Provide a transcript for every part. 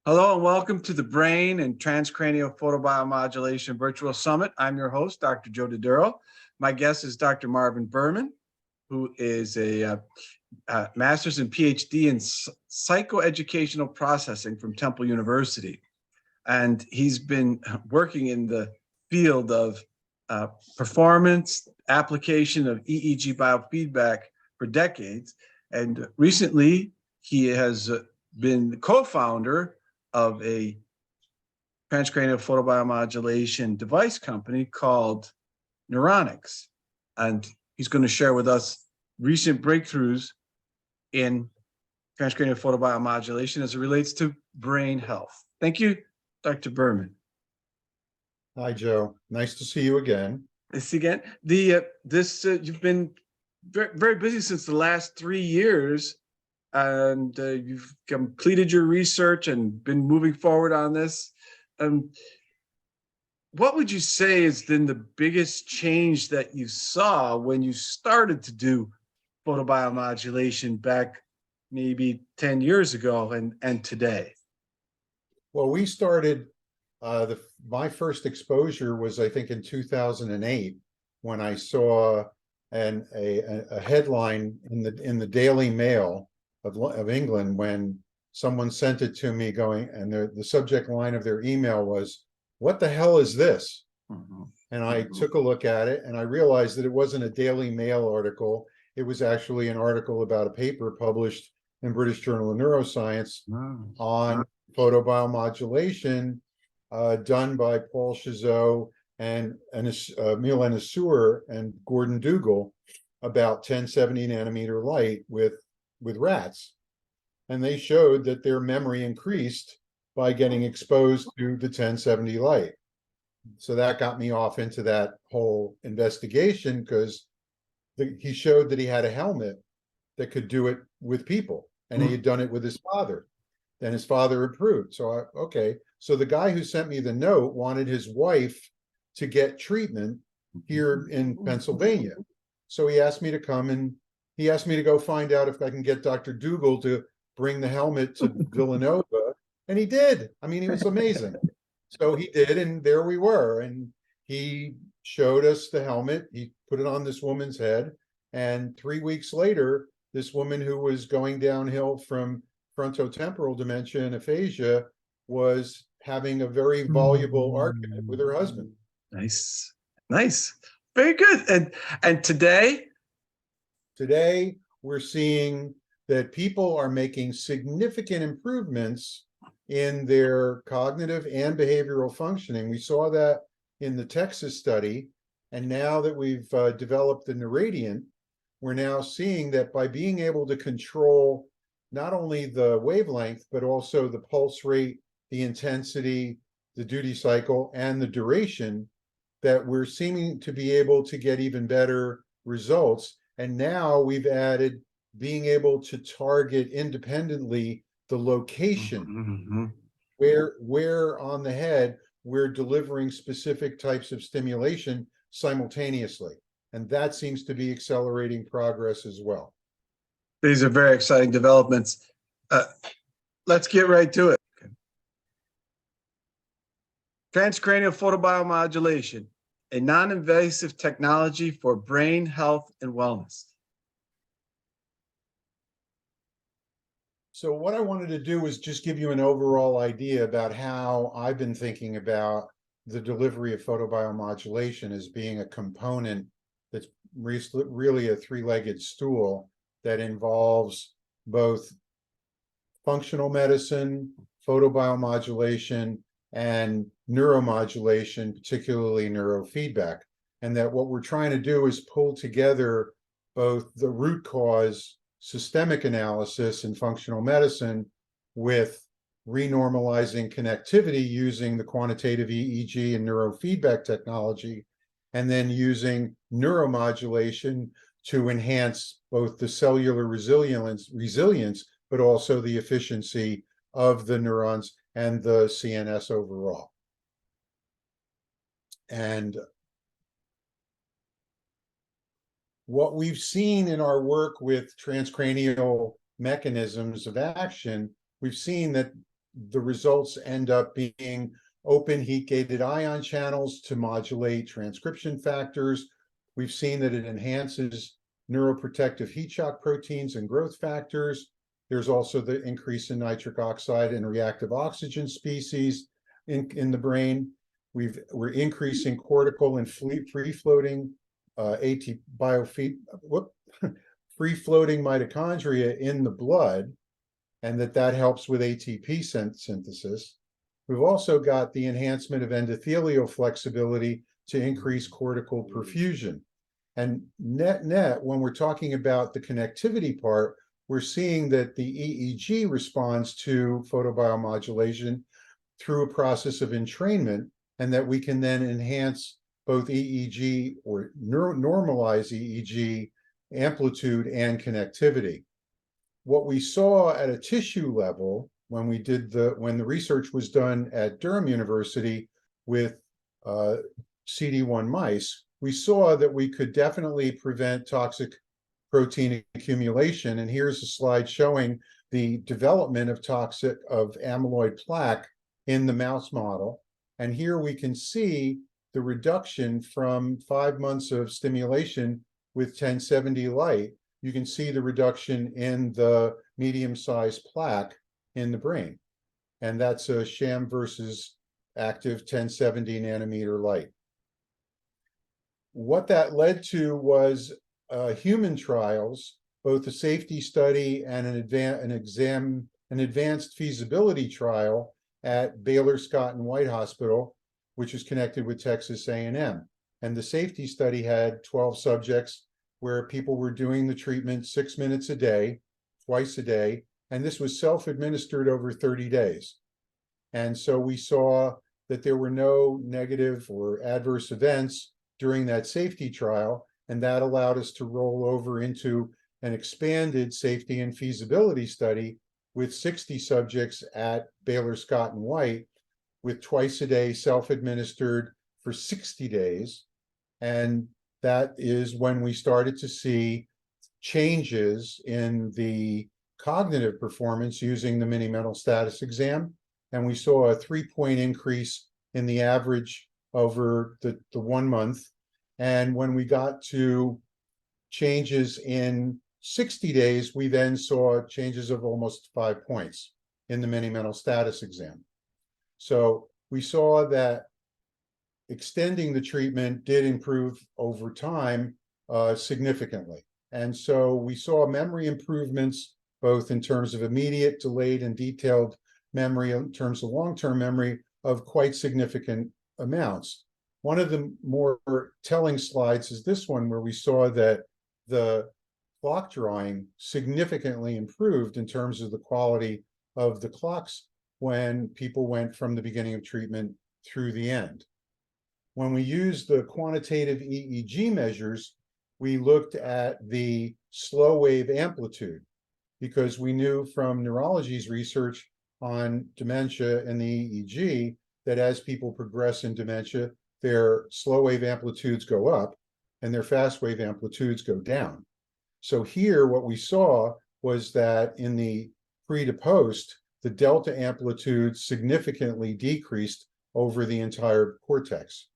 Hello and welcome to the Brain and Transcranial Photobiomodulation Virtual Summit. I'm your host, Dr. Joe Doduro. My guest is Dr. Marvin Berman, who is a master's and PhD in psychoeducational processing from Temple University. And he's been working in the field of performance application of EEG biofeedback for decades. And recently, he has been the co-founder of a transcranial photobiomodulation device company called Neuronics. And he's going to share with us recent breakthroughs in transcranial photobiomodulation as it relates to brain health. Thank you, Dr. Berman. Hi, Joe. Nice to see you again. Nice again. You've been very, very busy since the last 3 years, and you've completed your research and been moving forward on this. What would you say has been the biggest change that you saw when you started to do photobiomodulation back maybe 10 years ago and today? Well, we started, my first exposure was, I think, in 2008, when I saw a headline in the Daily Mail of England, when someone sent it to me going, and the subject line of their email was, "What the hell is this?" And I took a look at it and I realized that it wasn't a Daily Mail article. It was actually an article about a paper published in British Journal of Neuroscience on photobiomodulation done by Paul Chazot and Emile Anasseur and Gordon Dougal about 1070 nanometer light with rats. And they showed that their memory increased by getting exposed to the 1070 light. So that got me off into that whole investigation, because he showed that he had a helmet that could do it with people, and he had done it with his father. Then his father approved. So okay. So the guy who sent me the note wanted his wife to get treatment here in Pennsylvania. So he asked me to come, and he asked me to go find out if I can get Dr. Dougal to bring the helmet to Villanova. And he did. I mean, he was amazing. So he did, and there we were. And he showed us the helmet. He put it on this woman's head. And 3 weeks later, this woman who was going downhill from frontotemporal dementia and aphasia was having a very voluble argument with her husband. Nice. Very good. And today we're seeing that people are making significant improvements in their cognitive and behavioral functioning. We saw that in the Texas study. And now that we've developed the Neuradiant, we're now seeing that by being able to control not only the wavelength, but also the pulse rate, the intensity, the duty cycle, and the duration, that we're seeming to be able to get even better results. And now we've added being able to target independently the location where on the head we're delivering specific types of stimulation simultaneously. And that seems to be accelerating progress as well. These are very exciting developments. Let's get right to it. Transcranial photobiomodulation, a non-invasive technology for brain health and wellness. So what I wanted to do was just give you an overall idea about how I've been thinking about the delivery of photobiomodulation as being a component that's really a three-legged stool that involves both functional medicine, photobiomodulation, and neuromodulation, particularly neurofeedback. And that what we're trying to do is pull together both the root cause systemic analysis in functional medicine with renormalizing connectivity using the quantitative EEG and neurofeedback technology, and then using neuromodulation to enhance both the cellular resilience, but also the efficiency of the neurons and the CNS overall. And what we've seen in our work with transcranial mechanisms of action, we've seen that the results end up being open heat-gated ion channels to modulate transcription factors. We've seen that it enhances neuroprotective heat shock proteins and growth factors. There's also the increase in nitric oxide and reactive oxygen species in the brain. We're increasing cortical and free-floating free-floating mitochondria in the blood, and that helps with ATP synthesis. We've also got the enhancement of endothelial flexibility to increase cortical perfusion. And net, when we're talking about the connectivity part, we're seeing that the EEG responds to photobiomodulation through a process of entrainment, and that we can then enhance both EEG or normalize EEG amplitude and connectivity. What we saw at a tissue level when the research was done at Durham University with CD1 mice, we saw that we could definitely prevent toxic protein accumulation. And here's a slide showing the development of amyloid plaque in the mouse model. And here we can see the reduction from 5 months of stimulation with 1070 light. You can see the reduction in the medium-sized plaque in the brain. And that's a sham versus active 1070 nanometer light. What that led to was human trials, both a safety study and an advanced feasibility trial at Baylor Scott and White Hospital, which is connected with Texas A&M. And the safety study had 12 subjects where people were doing the treatment 6 minutes a day, twice a day, and this was self-administered over 30 days. And so we saw that there were no negative or adverse events during that safety trial, and that allowed us to roll over into an expanded safety and feasibility study with 60 subjects at Baylor Scott and White, with twice a day self-administered for 60 days. And that is when we started to see changes in the cognitive performance using the mini mental status exam. And we saw a 3-point increase in the average over the 1 month. And when we got to changes in 60 days, we then saw changes of almost 5 points in the mini mental status exam. So we saw that extending the treatment did improve over time significantly. And so we saw memory improvements, both in terms of immediate, delayed, and detailed memory, in terms of long-term memory, of quite significant amounts. One of the more telling slides is this one, where we saw that the clock drawing significantly improved in terms of the quality of the clocks when people went from the beginning of treatment through the end. When we used the quantitative EEG measures, we looked at the slow wave amplitude, because we knew from neurology's research on dementia and the EEG that as people progress in dementia, their slow wave amplitudes go up and their fast wave amplitudes go down. So here what we saw was that in the pre to post, the delta amplitude significantly decreased over the entire cortex.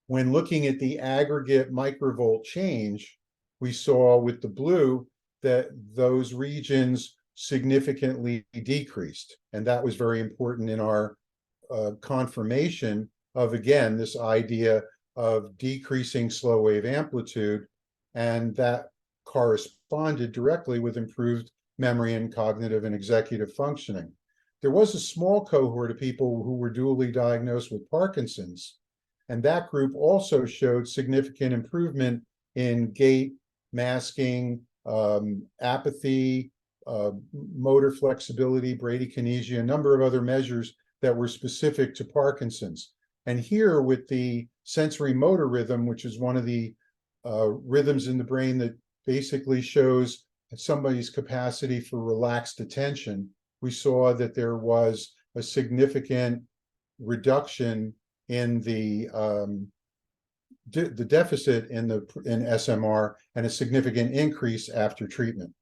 When looking at the aggregate microvolt change, we saw with the blue that those regions significantly decreased. And that was very important in our confirmation of, again, this idea of decreasing slow wave amplitude, and that corresponded directly with improved memory and cognitive and executive functioning. There was a small cohort of people who were dually diagnosed with Parkinson's, and that group also showed significant improvement in gait, masking, apathy, motor flexibility, bradykinesia, a number of other measures that were specific to Parkinson's. And here with the sensory motor rhythm, which is one of the rhythms in the brain that basically shows somebody's capacity for relaxed attention, we saw that there was a significant reduction in the deficit in SMR and a significant increase after treatment.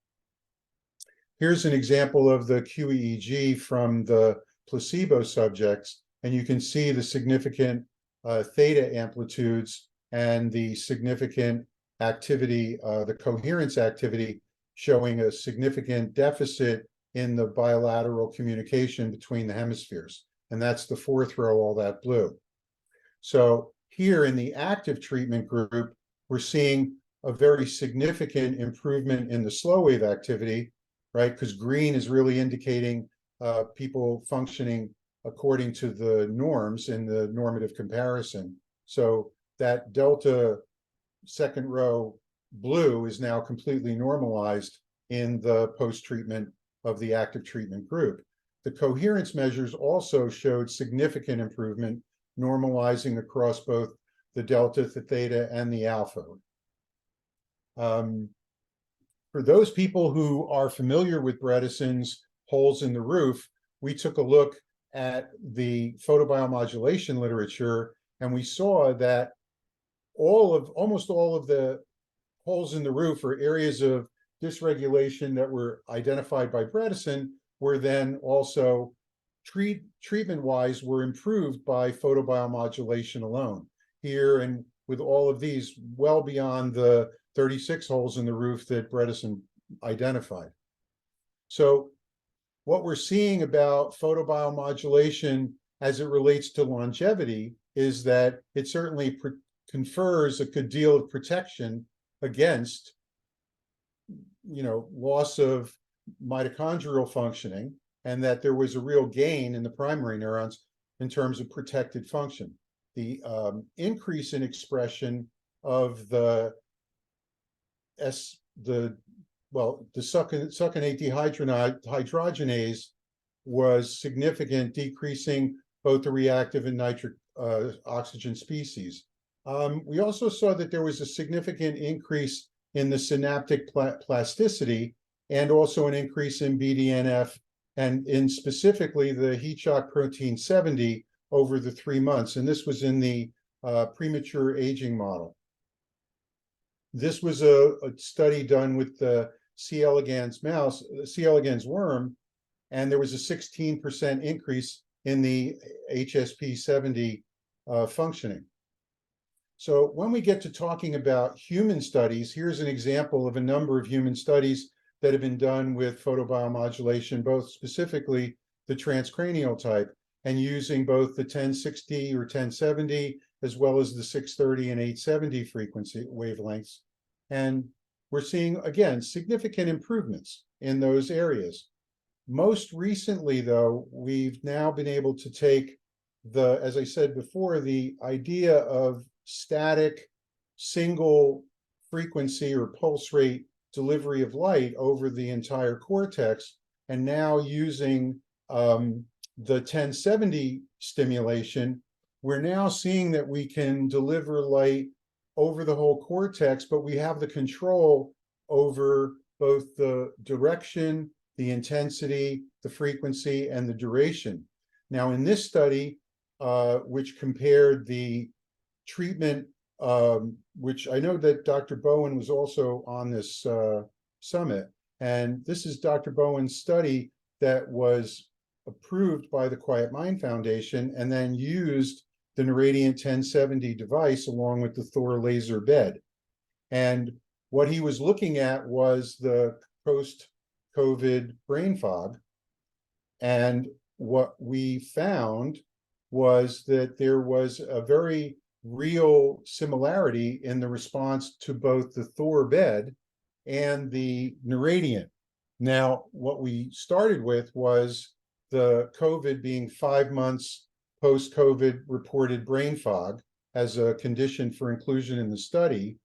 here's an example of the QEEG from the placebo subjects, and you can see the significant theta amplitudes and the significant activity, the coherence activity, showing a significant deficit in the bilateral communication between the hemispheres. And that's the fourth row, all that blue. So here in the active treatment group, we're seeing a very significant improvement in the slow wave activity, right? Because green is really indicating people functioning according to the norms in the normative comparison. So that delta second row blue is now completely normalized in the post-treatment of the active treatment group. The coherence measures also showed significant improvement, normalizing across both the delta, the theta, and the alpha. For those people who are familiar with Bredesen's holes in the roof, we took a look at the photobiomodulation literature, and we saw that almost all of the holes in the roof or areas of dysregulation that were identified by Bredesen were then also treatment-wise were improved by photobiomodulation alone. Here and with all of these, well beyond the 36 holes in the roof that Bredesen identified. So what we're seeing about photobiomodulation as it relates to longevity is that it certainly confers a good deal of protection against, loss of mitochondrial functioning, and that there was a real gain in the primary neurons in terms of protected function. The increase in expression of the succinate dehydrogenase was significant, decreasing both the reactive and nitric oxygen species. We also saw that there was a significant increase in the synaptic plasticity and also an increase in BDNF and in specifically the heat shock protein 70 over the 3 months. And this was in the premature aging model. This was a study done with the C. elegans mouse, C. elegans worm, and there was a 16% increase in the HSP70 functioning. So when we get to talking about human studies, here's an example of a number of human studies that have been done with photobiomodulation, both specifically the transcranial type, and using both the 1060 or 1070, as well as the 630 and 870 frequency wavelengths. And we're seeing, again, significant improvements in those areas. Most recently, though, we've now been able to take as I said before, the idea of static single frequency or pulse rate delivery of light over the entire cortex, and now using the 1070 stimulation, we're now seeing that we can deliver light over the whole cortex, but we have the control over both the direction, the intensity, the frequency, and the duration. Now, in this study, which compared the treatment, which I know that Dr. Bowen was also on this summit, and this is Dr. Bowen's study that was approved by the Quiet Mind Foundation and then used the Neuradiant 1070 device along with the Thor laser bed. And what he was looking at was the post-COVID brain fog. And what we found was that there was a very real similarity in the response to both the Thor bed and the Neuradiant. Now, what we started with was the COVID being 5 months post-COVID reported brain fog as a condition for inclusion in the study.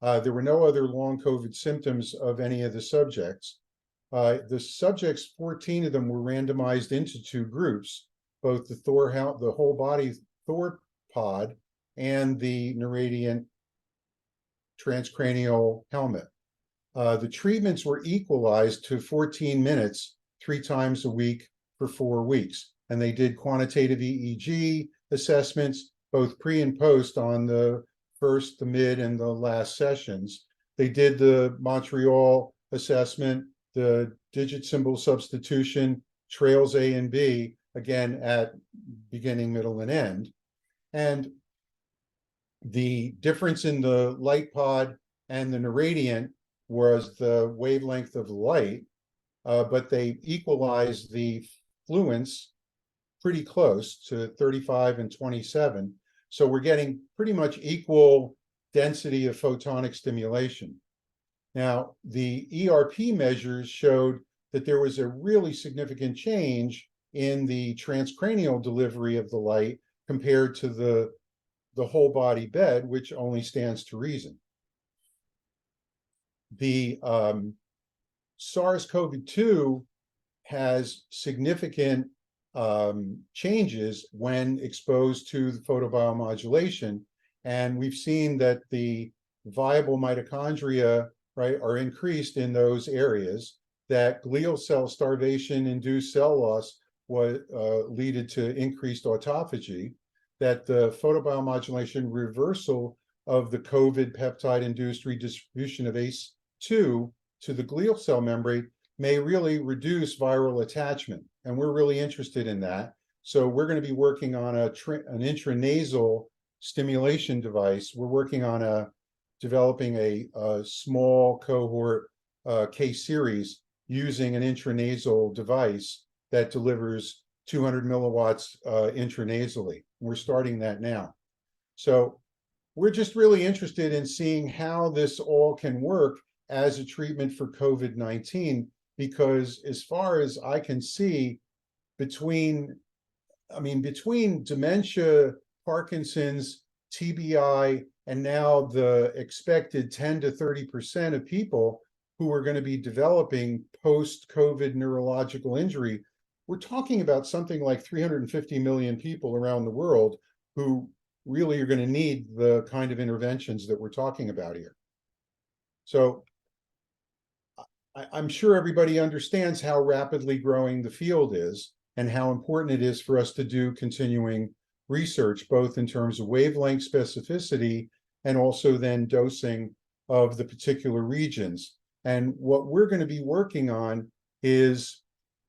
There were no other long COVID symptoms of any of the subjects. The subjects, 14 of them, were randomized into 2 groups, both the whole body Thor pod and the Neuradiant transcranial helmet. The treatments were equalized to 14 minutes 3 times a week for 4 weeks. And they did quantitative EEG assessments, both pre and post, on the first, the mid, and the last sessions. They did the Montreal assessment, the digit symbol substitution, trails A and B, again at beginning, middle, and end. And the difference in the light pod and the irradiant was the wavelength of light, but they equalized the fluence pretty close to 35 and 27. So we're getting pretty much equal density of photonic stimulation. Now, the ERP measures showed that there was a really significant change in the transcranial delivery of the light compared to the whole body bed, which only stands to reason. The SARS-CoV-2 has significant changes when exposed to the photobiomodulation. And we've seen that the viable mitochondria, right, are increased in those areas, that glial cell starvation induced cell loss was leaded to increased autophagy, that the photobiomodulation reversal of the COVID peptide-induced redistribution of ACE2 to the glial cell membrane may really reduce viral attachment. And we're really interested in that. So we're going to be working on an intranasal stimulation device. We're working on developing a small cohort case series using an intranasal device that delivers 200 milliwatts intranasally. We're starting that now. So we're just really interested in seeing how this all can work as a treatment for COVID-19, because as far as I can see, between dementia, Parkinson's, TBI, and now the expected 10 to 30% of people who are going to be developing post-COVID neurological injury, we're talking about something like 350 million people around the world who really are going to need the kind of interventions that we're talking about here. So I'm sure everybody understands how rapidly growing the field is and how important it is for us to do continuing research, both in terms of wavelength specificity and also then dosing of the particular regions. And what we're going to be working on is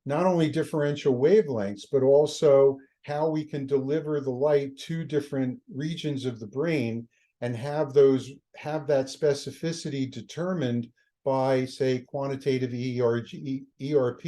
not only differential wavelengths, but also how we can deliver the light to different regions of the brain and have that specificity determined by, say, quantitative ERP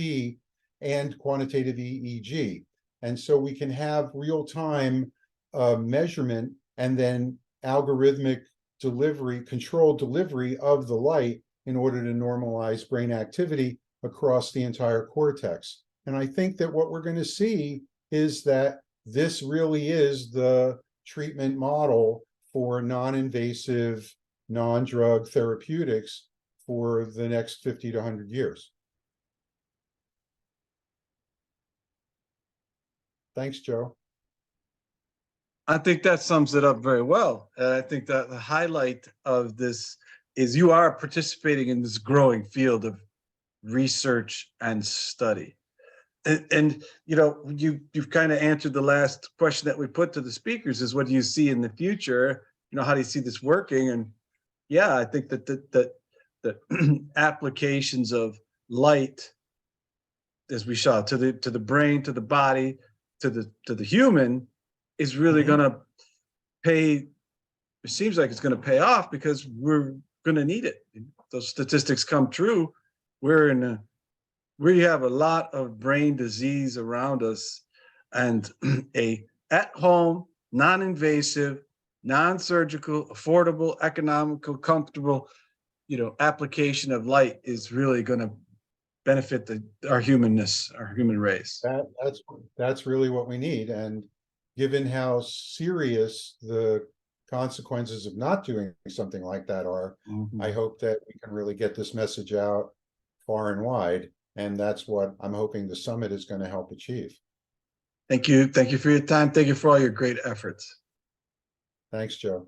and quantitative EEG. And so we can have real-time measurement and then algorithmic delivery, controlled delivery of the light in order to normalize brain activity across the entire cortex. And I think that what we're going to see is that this really is the treatment model for non-invasive, non-drug therapeutics for the next 50 to 100 years. Thanks, Joe. I think that sums it up very well. I think that the highlight of this is you are participating in this growing field of research and study. And you know, you've kind of answered the last question that we put to the speakers is, what do you see in the future? You know, how do you see this working? And yeah, I think that the applications of light, as we saw, to the brain, to the body, to the human, is really going to pay. It seems like it's going to pay off because we're going to need it. Those statistics come true. We have a lot of brain disease around us, and a at-home, non-invasive, non-surgical, affordable, economical, comfortable, application of light is really going to benefit our humanness, our human race. That's really what we need. And given how serious the consequences of not doing something like that are, I hope that we can really get this message out far and wide. And that's what I'm hoping the summit is going to help achieve. Thank you. Thank you for your time. Thank you for all your great efforts. Thanks, Joe.